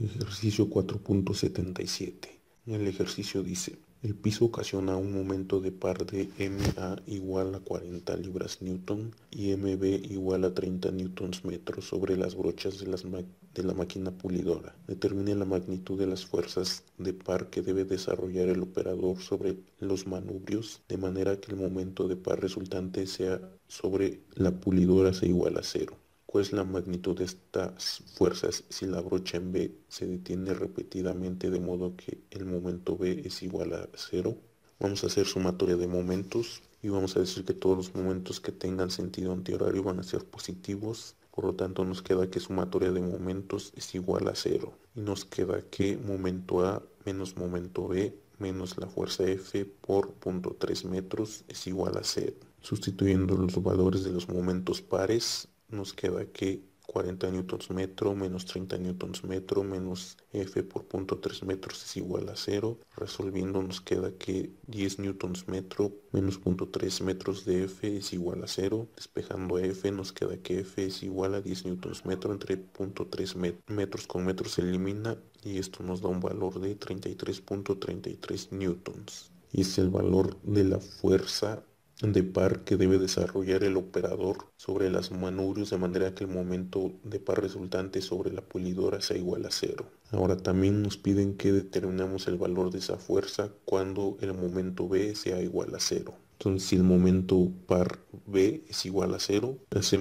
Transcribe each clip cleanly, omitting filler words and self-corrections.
Ejercicio 4.77. El ejercicio dice, el piso ocasiona un momento de par de MA igual a 40 libras newton y MB igual a 30 newtons metros sobre las brochas de la máquina pulidora. Determine la magnitud de las fuerzas de par que debe desarrollar el operador sobre los manubrios de manera que el momento de par resultante sea sobre la pulidora sea igual a cero. ¿Cuál es la magnitud de estas fuerzas si la brocha en B se detiene repetidamente de modo que el momento B es igual a cero? Vamos a hacer sumatoria de momentos y vamos a decir que todos los momentos que tengan sentido antihorario van a ser positivos. Por lo tanto, nos queda que sumatoria de momentos es igual a cero. Y nos queda que momento A menos momento B menos la fuerza F por 0.3 metros es igual a cero. Sustituyendo los valores de los momentos pares, nos queda que 40 newtons metro menos 30 newtons metro menos F por 0.3 metros es igual a cero. Resolviendo nos queda que 10 newtons metro menos 0.3 metros de F es igual a cero. Despejando F nos queda que F es igual a 10 newtons metro entre 0.3 metros con metros se elimina y esto nos da un valor de 33.33 newtons. Y es el valor de la fuerza de par que debe desarrollar el operador sobre las manubrios de manera que el momento de par resultante sobre la pulidora sea igual a cero. Ahora también nos piden que determinemos el valor de esa fuerza cuando el momento B sea igual a cero. Entonces, si el momento par B es igual a cero,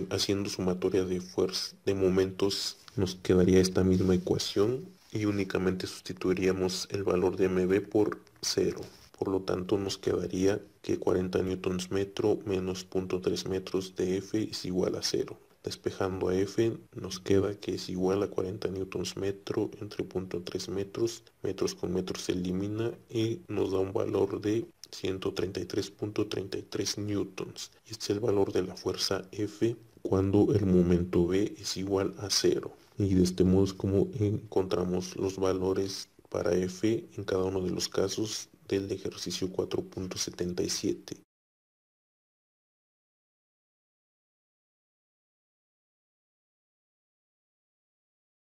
haciendo sumatoria de fuerzas de momentos, nos quedaría esta misma ecuación y únicamente sustituiríamos el valor de MB por cero. Por lo tanto, nos quedaría que 40 newtons metro menos 0.3 metros de F es igual a cero. Despejando a F, nos queda que es igual a 40 newtons metro entre 0.3 metros. Metros con metros se elimina y nos da un valor de 133.33 newtons. Este es el valor de la fuerza F cuando el momento B es igual a cero. Y de este modo es como encontramos los valores para F en cada uno de los casos del ejercicio 4.77.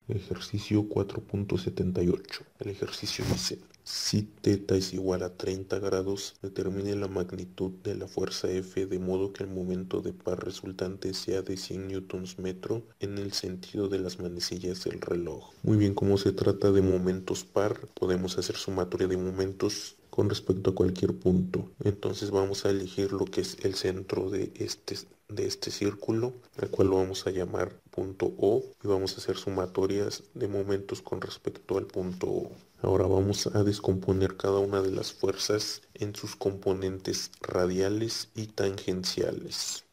Ejercicio 4.78. El ejercicio dice, si θ es igual a 30 grados, determine la magnitud de la fuerza F de modo que el momento de par resultante sea de 100 newtons metro en el sentido de las manecillas del reloj. Muy bien, como se trata de momentos par, podemos hacer sumatoria de momentos con respecto a cualquier punto. Entonces vamos a elegir lo que es el centro de este círculo, al cual lo vamos a llamar punto O, y vamos a hacer sumatorias de momentos con respecto al punto O. Ahora vamos a descomponer cada una de las fuerzas en sus componentes radiales y tangenciales.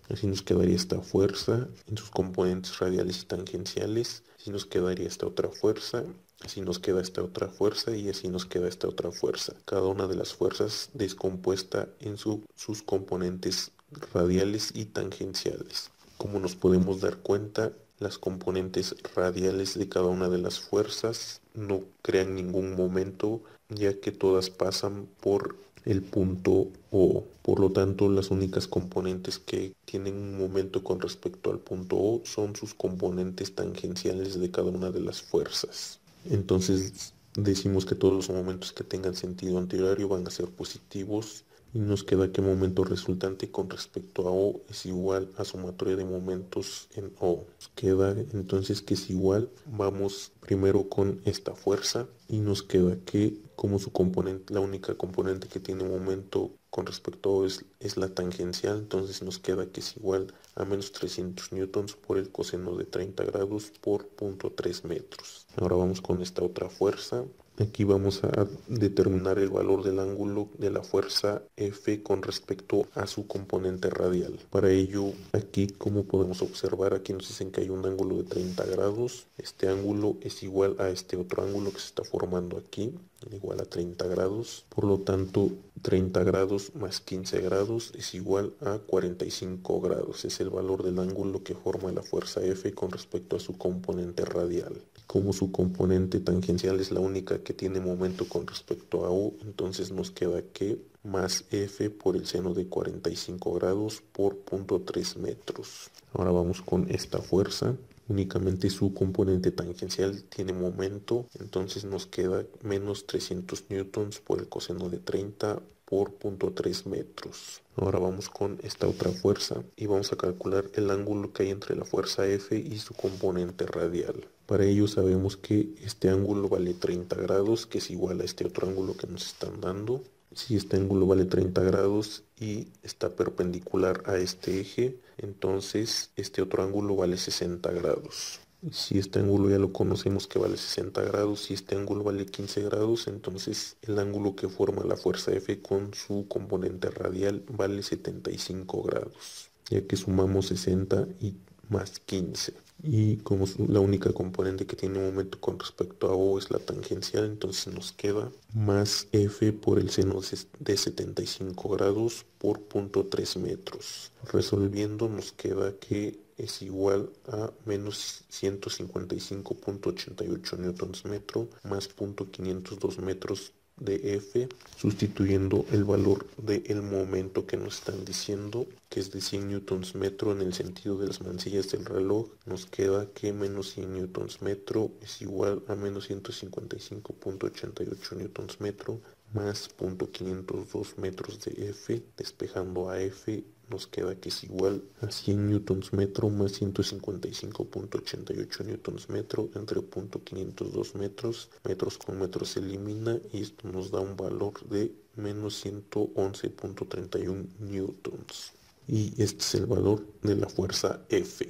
Así nos quedaría esta fuerza en sus componentes radiales y tangenciales. Así nos quedaría esta otra fuerza. Así nos queda esta otra fuerza y así nos queda esta otra fuerza. Cada una de las fuerzas descompuesta en sus componentes radiales y tangenciales. Como nos podemos dar cuenta, las componentes radiales de cada una de las fuerzas no crean ningún momento, ya que todas pasan por el punto O. Por lo tanto, las únicas componentes que tienen un momento con respecto al punto O son sus componentes tangenciales de cada una de las fuerzas. Entonces decimos que todos los momentos que tengan sentido antihorario van a ser positivos y nos queda que momento resultante con respecto a O es igual a sumatoria de momentos en O. Nos queda entonces que es igual, vamos primero con esta fuerza y nos queda que como su componente, la única componente que tiene momento con respecto a O es la tangencial, entonces nos queda que es igual a menos 300 newtons por el coseno de 30 grados por 0.3 metros. Ahora vamos con esta otra fuerza. Aquí vamos a determinar el valor del ángulo de la fuerza F con respecto a su componente radial. Para ello, aquí como podemos observar, aquí nos dicen que hay un ángulo de 30 grados. Este ángulo es igual a este otro ángulo que se está formando aquí, igual a 30 grados. Por lo tanto, 30 grados más 15 grados es igual a 45 grados. Es el valor del ángulo que forma la fuerza F con respecto a su componente radial. Como su componente tangencial es la única que tiene momento con respecto a U, entonces nos queda que más F por el seno de 45 grados por 0.3 metros. Ahora vamos con esta fuerza. únicamente su componente tangencial tiene momento, entonces nos queda menos 300 newtons por el coseno de 30 por 0.3 metros. Ahora vamos con esta otra fuerza y vamos a calcular el ángulo que hay entre la fuerza F y su componente radial. Para ello sabemos que este ángulo vale 30 grados, que es igual a este otro ángulo que nos están dando. Si este ángulo vale 30 grados y está perpendicular a este eje, entonces este otro ángulo vale 60 grados. Si este ángulo ya lo conocemos que vale 60 grados, si este ángulo vale 15 grados, entonces el ángulo que forma la fuerza F con su componente radial vale 75 grados, ya que sumamos 60 y más 15. Y como la única componente que tiene momento con respecto a O es la tangencial, entonces nos queda más F por el seno de 75 grados por 0.3 metros. Resolviendo nos queda que es igual a menos 155.88 newtons metro más 0.502 metros de F, sustituyendo el valor del momento que nos están diciendo, que es de 100 newtons metro en el sentido de las manecillas del reloj, nos queda que menos 100 newtons metro es igual a menos 155.88 newtons metro más 0.502 metros de F, despejando a F nos queda que es igual a 100 newtons metro más 155.88 newtons metro entre 0.502 metros. Metros con metros se elimina y esto nos da un valor de menos 111.31 newtons. Y este es el valor de la fuerza F.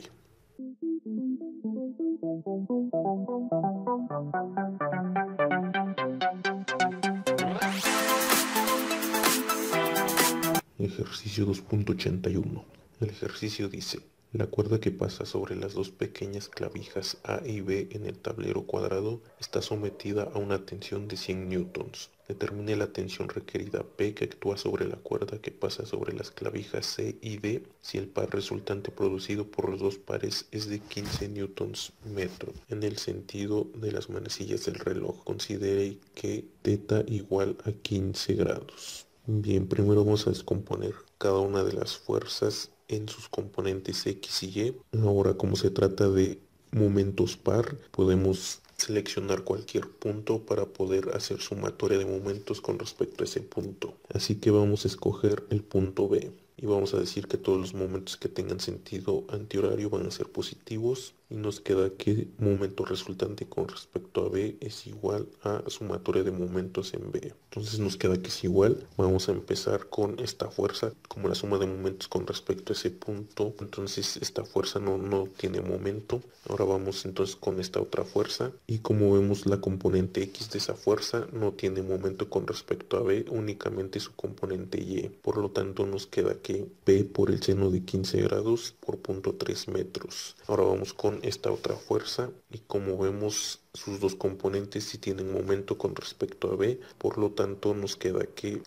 Ejercicio 2.81. El ejercicio dice: la cuerda que pasa sobre las dos pequeñas clavijas A y B en el tablero cuadrado está sometida a una tensión de 100 newtons. Determine la tensión requerida P que actúa sobre la cuerda que pasa sobre las clavijas C y D si el par resultante producido por los dos pares es de 15 newtons metro. En el sentido de las manecillas del reloj, considere que θ igual a 15 grados. Bien, primero vamos a descomponer cada una de las fuerzas en sus componentes X y Y. Ahora, como se trata de momentos par, podemos seleccionar cualquier punto para poder hacer sumatoria de momentos con respecto a ese punto. Así que vamos a escoger el punto B y vamos a decir que todos los momentos que tengan sentido antihorario van a ser positivos y nos queda que momento resultante con respecto a B es igual a sumatoria de momentos en B. Entonces nos queda que es igual. Vamos a empezar con esta fuerza como la suma de momentos con respecto a ese punto. Entonces esta fuerza no tiene momento. Ahora vamos entonces con esta otra fuerza y como vemos la componente X de esa fuerza no tiene momento con respecto a B, únicamente su componente Y. Por lo tanto nos queda que P por el seno de 15 grados por 0.3 metros. Ahora vamos con esta otra fuerza y como vemos sus dos componentes sí tienen momento con respecto a B, por lo tanto nos queda que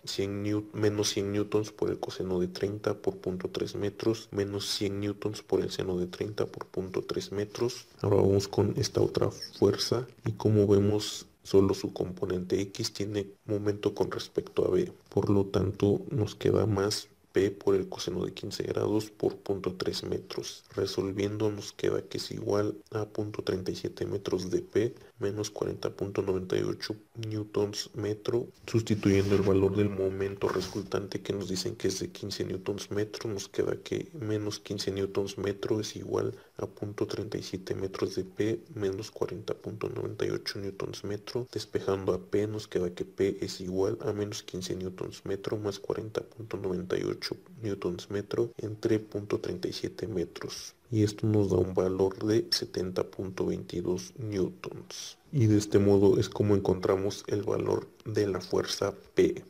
menos 100 newtons por el coseno de 30 por 0.3 metros, menos 100 newtons por el seno de 30 por 0.3 metros. Ahora vamos con esta otra fuerza y como vemos solo su componente X tiene momento con respecto a B, por lo tanto nos queda más P por el coseno de 15 grados por 0.3 metros. Resolviendo nos queda que es igual a 0.37 metros de P menos 40.98 newtons metro. Sustituyendo el valor del momento resultante que nos dicen que es de 15 newtons metro, nos queda que menos 15 newtons metro es igual a 0.37 metros de P menos 40.98 newtons metro. Despejando a P nos queda que P es igual a menos 15 newtons metro más 40.98 newtons metro entre 0.37 metros. Y esto nos da un valor de 70.22 newtons. Y de este modo es como encontramos el valor de la fuerza P.